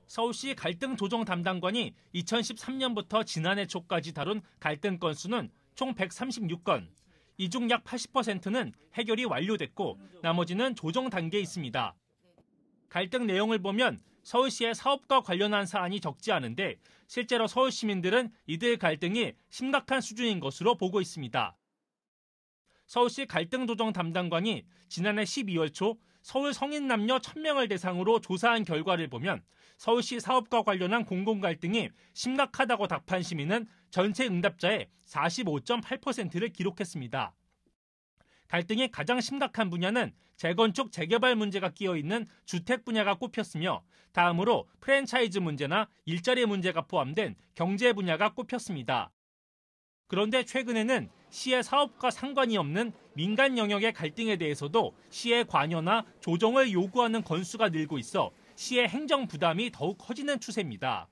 서울시 갈등 조정 담당관이 2013년부터 지난해 초까지 다룬 갈등 건수는 총 136건. 이 중 약 80%는 해결이 완료됐고 나머지는 조정 단계에 있습니다. 갈등 내용을 보면 서울시의 사업과 관련한 사안이 적지 않은데 실제로 서울 시민들은 이들 갈등이 심각한 수준인 것으로 보고 있습니다. 서울시 갈등 조정 담당관이 지난해 12월 초 서울 성인 남녀 1,000명을 대상으로 조사한 결과를 보면 서울시 사업과 관련한 공공 갈등이 심각하다고 답한 시민은 전체 응답자의 45.8%를 기록했습니다. 갈등이 가장 심각한 분야는 재건축, 재개발 문제가 끼어있는 주택 분야가 꼽혔으며 다음으로 프랜차이즈 문제나 일자리 문제가 포함된 경제 분야가 꼽혔습니다. 그런데 최근에는 시의 사업과 상관이 없는 민간 영역의 갈등에 대해서도 시의 관여나 조정을 요구하는 건수가 늘고 있어 시의 행정 부담이 더욱 커지는 추세입니다.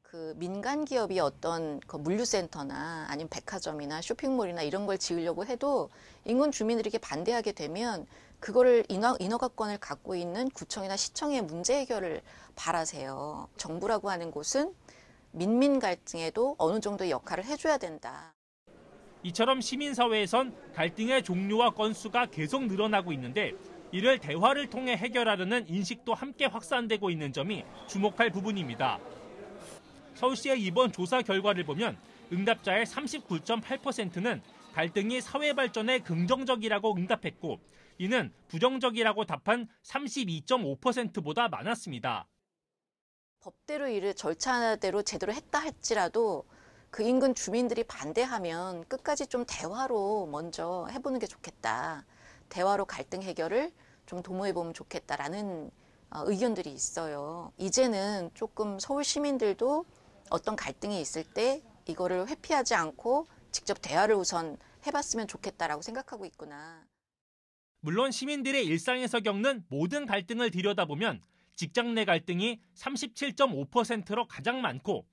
그 민간 기업이 어떤 그 물류센터나 아니면 백화점이나 쇼핑몰이나 이런 걸 지으려고 해도 인근 주민들에게 반대하게 되면 그거를 인허가권을 갖고 있는 구청이나 시청의 문제 해결을 바라세요. 정부라고 하는 곳은 민민 갈등에도 어느 정도의 역할을 해줘야 된다. 이처럼 시민사회에선 갈등의 종류와 건수가 계속 늘어나고 있는데 이를 대화를 통해 해결하려는 인식도 함께 확산되고 있는 점이 주목할 부분입니다. 서울시의 이번 조사 결과를 보면 응답자의 39.8%는 갈등이 사회 발전에 긍정적이라고 응답했고 이는 부정적이라고 답한 32.5%보다 많았습니다. 법대로 일을 절차대로 제대로 했다 할지라도 그 인근 주민들이 반대하면 끝까지 좀 대화로 먼저 해보는 게 좋겠다. 대화로 갈등 해결을 좀 도모해보면 좋겠다라는 의견들이 있어요. 이제는 조금 서울 시민들도 어떤 갈등이 있을 때 이거를 회피하지 않고 직접 대화를 우선 해봤으면 좋겠다라고 생각하고 있구나. 물론 시민들의 일상에서 겪는 모든 갈등을 들여다보면 직장 내 갈등이 37.5%로 가장 많고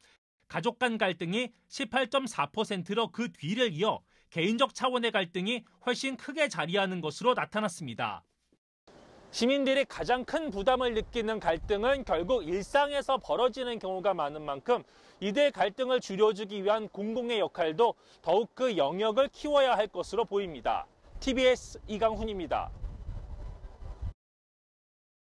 가족 간 갈등이 18.4%로 그 뒤를 이어 개인적 차원의 갈등이 훨씬 크게 자리하는 것으로 나타났습니다. 시민들이 가장 큰 부담을 느끼는 갈등은 결국 일상에서 벌어지는 경우가 많은 만큼 이들 갈등을 줄여주기 위한 공공의 역할도 더욱 그 영역을 키워야 할 것으로 보입니다. TBS 이강훈입니다.